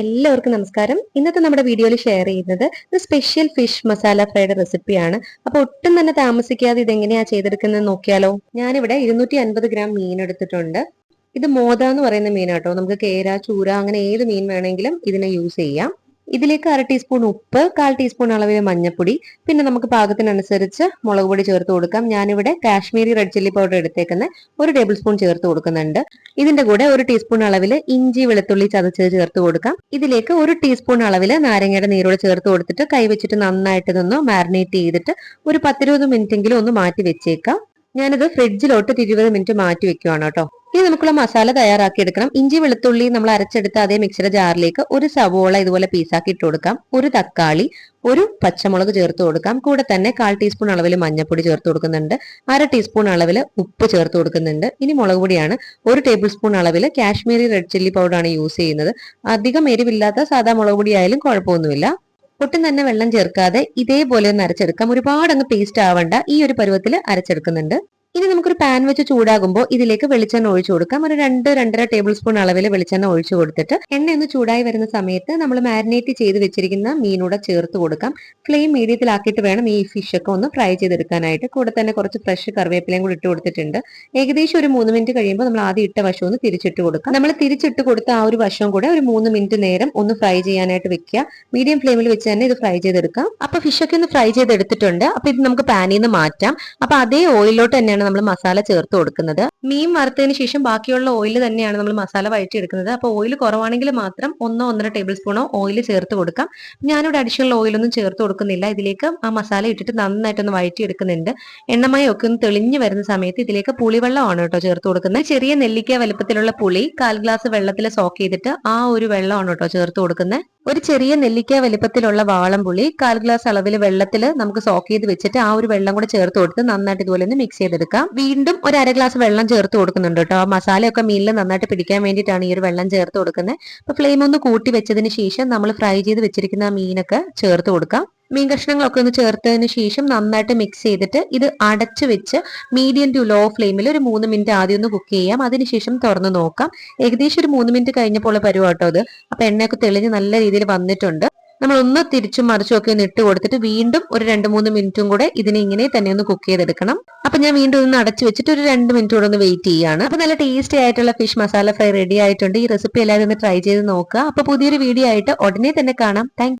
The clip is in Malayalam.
എല്ലാവർക്കും നമസ്കാരം. ഇന്നത്തെ നമ്മുടെ വീഡിയോയിൽ ഷെയർ ചെയ്യുന്നത് ഒരു സ്പെഷ്യൽ ഫിഷ് മസാല ഫ്രൈഡ് റെസിപ്പിയാണ്. അപ്പൊ ഒട്ടും തന്നെ താമസിക്കാതെ ഇതെങ്ങനെയാ ചെയ്തെടുക്കുന്നത് നോക്കിയാലോ. ഞാനിവിടെ 250 ഗ്രാം മീൻ എടുത്തിട്ടുണ്ട്. ഇത് മോത എന്ന് പറയുന്ന മീനാട്ടോ. നമുക്ക് കേര, ചൂര അങ്ങനെ ഏത് മീൻ വേണമെങ്കിലും ഇതിനെ യൂസ് ചെയ്യാം. ഇതിലേക്ക് 1/2 ടീസ്പൂൺ ഉപ്പ്, 1/4 ടീസ്പൂൺ അളവിൽ മഞ്ഞൾപ്പൊടി, പിന്നെ നമുക്ക് പാകത്തിനനുസരിച്ച് മുളക് പൊടി ചേർത്ത് കൊടുക്കാം. ഞാനിവിടെ കാശ്മീരി റെഡ് ചില്ലി പൗഡർ എടുത്തേക്കുന്ന 1 ടേബിൾ സ്പൂൺ ചേർത്ത് കൊടുക്കുന്നുണ്ട്. ഇതിന്റെ കൂടെ 1 ടീസ്പൂൺ അളവിൽ ഇഞ്ചി വെളുത്തുള്ളി ചതച്ചത് ചേർത്ത് കൊടുക്കാം. ഇതിലേക്ക് 1 ടീസ്പൂൺ അളവിൽ നാരങ്ങയുടെ നീരോട് ചേർത്ത് കൊടുത്തിട്ട് കൈവച്ചിട്ട് നന്നായിട്ട് ഇതൊന്ന് മാരിനേറ്റ് ചെയ്തിട്ട് ഒരു 10-20 മിനിറ്റ് എങ്കിലും ഒന്ന് മാറ്റി വെച്ചേക്കാം. ഞാനിത് ഫ്രിഡ്ജിലോട്ട് 20 മിനിറ്റ് മാറ്റി വെക്കുവാണ് കേട്ടോ. ഇനി നമുക്കുള്ള മസാല തയ്യാറാക്കി എടുക്കണം. ഇഞ്ചി വെളുത്തുള്ളി നമ്മൾ അരച്ചെടുത്ത അതേ മിക്സിയുടെ ജാറിലേക്ക് 1 സവോള ഇതുപോലെ പീസാക്കി ഇട്ട് കൊടുക്കാം. 1 തക്കാളി, 1 പച്ചമുളക് ചേർത്ത് കൊടുക്കാം. കൂടെ തന്നെ 1/4 ടീസ്പൂൺ അളവിൽ മഞ്ഞൾപ്പൊടി ചേർത്ത് കൊടുക്കുന്നുണ്ട്. 1/2 ടീസ്പൂൺ അളവിൽ ഉപ്പ് ചേർത്ത് കൊടുക്കുന്നുണ്ട്. ഇനി മുളക് പൊടിയാണ്. 1 ടേബിൾ സ്പൂൺ അളവിൽ കാശ്മീരി റെഡ് ചില്ലി പൗഡർ ആണ് യൂസ് ചെയ്യുന്നത്. അധികം എരിവില്ലാത്ത സാധാ മുളക് പൊടി ആയാലും കുഴപ്പമൊന്നുമില്ല. ഒട്ടും തന്നെ വെള്ളം ചേർക്കാതെ ഇതേപോലെ ഒന്ന് അരച്ചെടുക്കാം. ഒരുപാട് അങ്ങ് പേസ്റ്റ് ആവണ്ട, ഈ ഒരു പരുവത്തിൽ അരച്ചെടുക്കുന്നുണ്ട്. ഇനി നമുക്കൊരു പാൻ വെച്ച് ചൂടാകുമ്പോൾ ഇതിലേക്ക് വെളിച്ചെണ്ണ ഒഴിച്ചു കൊടുക്കാം. ഒരു 2-2.5 ടേബിൾ സ്പൂൺ അളവിൽ വെളിച്ചെണ്ണ ഒഴിച്ചു കൊടുത്തിട്ട് എണ്ണ ഒന്ന് ചൂടായി വരുന്ന സമയത്ത് നമ്മൾ മാരിനേറ്റ് ചെയ്ത് വെച്ചിരിക്കുന്ന മീനൂടെ ചേർത്ത് കൊടുക്കാം. ഫ്ലെയിം മീഡിയത്തിലാക്കിയിട്ട് വേണം ഈ ഫിഷ് ഒക്കെ ഒന്ന് ഫ്രൈ ചെയ്തെടുക്കാനായിട്ട്. കൂടെ തന്നെ കുറച്ച് ഫ്രഷ് കറിവേപ്പിലയും കൂടി ഇട്ട് കൊടുത്തിട്ടുണ്ട്. ഏകദേശം ഒരു 3 മിനിറ്റ് കഴിയുമ്പോൾ നമ്മൾ ആദ്യം ഇട്ട വശം ഒന്ന് തിരിച്ചിട്ട് കൊടുക്കാം. നമ്മൾ തിരിച്ചിട്ട് കൊടുത്ത ആ ഒരു വശവും കൂടെ ഒരു 3 മിനിറ്റ് നേരം ഒന്ന് ഫ്രൈ ചെയ്യാനായിട്ട് വെക്കുക. മീഡിയം ഫ്ലെയിമിൽ വെച്ച് തന്നെ ഇത് ഫ്രൈ ചെയ്തെടുക്കാം. അപ്പൊ ഫിഷ് ഒക്കെ ഒന്ന് ഫ്രൈ ചെയ്തെടുത്തിട്ടുണ്ട്. അപ്പൊ ഇത് നമുക്ക് പാനിൽ നിന്ന് മാറ്റാം. അപ്പൊ അതേ ഓയിലോട്ട് തന്നെയാണ് നമ്മൾ മസാല ചേർത്ത് കൊടുക്കുന്നത്. മീൻ വറുത്തതിന് ശേഷം ബാക്കിയുള്ള ഓയിൽ തന്നെയാണ് നമ്മൾ മസാല വഴറ്റിയെടുക്കുന്നത്. അപ്പോൾ ഓയിൽ കുറവാണെങ്കിൽ മാത്രം 1-1.5 ടേബിൾ സ്പൂണോ ഓയിൽ ചേർത്ത് കൊടുക്കാം. ഞാനിവിടെ അഡീഷണൽ ഓയിലൊന്നും ചേർത്ത് കൊടുക്കുന്നില്ല. ഇതിലേക്ക് ആ മസാല ഇട്ടിട്ട് നന്നായിട്ടൊന്ന് വഴറ്റിയെടുക്കുന്നുണ്ട്. എണ്ണമയം ഒക്കെ ഒന്ന് തെളിഞ്ഞു വരുന്ന സമയത്ത് ഇതിലേക്ക് പുളിവെള്ളമാണ് കേട്ടോ ചേർത്ത് കൊടുക്കുന്നത്. ചെറിയ നെല്ലിക്ക വലുപ്പത്തിലുള്ള പുളി 1/4 ഗ്ലാസ് വെള്ളത്തിൽ സോക്ക് ചെയ്തിട്ട് ആ ഒരു വെള്ളമാണ് കേട്ടോ ചേർത്ത് കൊടുക്കുന്നത്. ഒരു ചെറിയ നെല്ലിക്ക വലിപ്പത്തിലുള്ള വാളംപുളി 1/4 ഗ്ലാസ് അളവിൽ വെള്ളത്തിൽ നമുക്ക് സോക്ക് ചെയ്ത് വെച്ചിട്ട് ആ ഒരു വെള്ളം കൂടെ ചേർത്ത് കൊടുത്ത് നന്നായിട്ട് ഇതുപോലെ ഒന്ന് മിക്സ് ചെയ്തെടുക്കാം. വീണ്ടും ഒരു 1/2 ഗ്ലാസ് വെള്ളം ചേർത്ത് കൊടുക്കുന്നുണ്ട് കേട്ടോ. ആ മസാലയൊക്കെ മീനിൽ നന്നായിട്ട് പിടിക്കാൻ വേണ്ടിയിട്ടാണ് ഈ ഒരു വെള്ളം ചേർത്ത് കൊടുക്കുന്നത്. അപ്പൊ ഫ്ലെയിം ഒന്ന് കൂട്ടി വെച്ചതിന് ശേഷം നമ്മൾ ഫ്രൈ ചെയ്ത് വെച്ചിരിക്കുന്ന ആ മീനൊക്കെ ചേർത്ത് കൊടുക്കാം. മീൻ കഷ്ണങ്ങളൊക്കെ ഒന്ന് ചേർത്തതിന് ശേഷം നന്നായിട്ട് മിക്സ് ചെയ്തിട്ട് ഇത് അടച്ചു വെച്ച് മീഡിയം ടു ലോ ഫ്ലെയിമിൽ ഒരു 3 മിനിറ്റ് ആദ്യം ഒന്ന് കുക്ക് ചെയ്യാം. അതിനുശേഷം തുറന്ന് നോക്കാം. ഏകദേശം ഒരു 3 മിനിറ്റ് കഴിഞ്ഞപ്പോൾ പരുവാട്ടോ അത്. അപ്പൊ എണ്ണയൊക്കെ തെളിഞ്ഞ് നല്ല രീതിയിൽ വന്നിട്ടുണ്ട്. നമ്മൾ ഒന്ന് തിരിച്ചും മറിച്ചും ഒക്കെ ഒന്ന് ഇട്ട് കൊടുത്തിട്ട് വീണ്ടും ഒരു 2-3 മിനിറ്റും കൂടെ ഇതിനെ ഇങ്ങനെ തന്നെ ഒന്ന് കുക്ക് ചെയ്തെടുക്കണം. അപ്പൊ ഞാൻ വീണ്ടും ഒന്ന് അടച്ചു വെച്ചിട്ട് ഒരു 2 മിനിറ്റ് കൂടെ ഒന്ന് വെയിറ്റ് ചെയ്യാണ്. അപ്പൊ നല്ല ടേസ്റ്റി ആയിട്ടുള്ള ഫിഷ് മസാല ഫ്രൈ റെഡി ആയിട്ടുണ്ട്. ഈ റെസിപ്പി എല്ലാവരും ഒന്ന് ട്രൈ ചെയ്ത് നോക്കുക. അപ്പൊ പുതിയൊരു വീഡിയോ ആയിട്ട് ഉടനെ തന്നെ കാണാം. താങ്ക്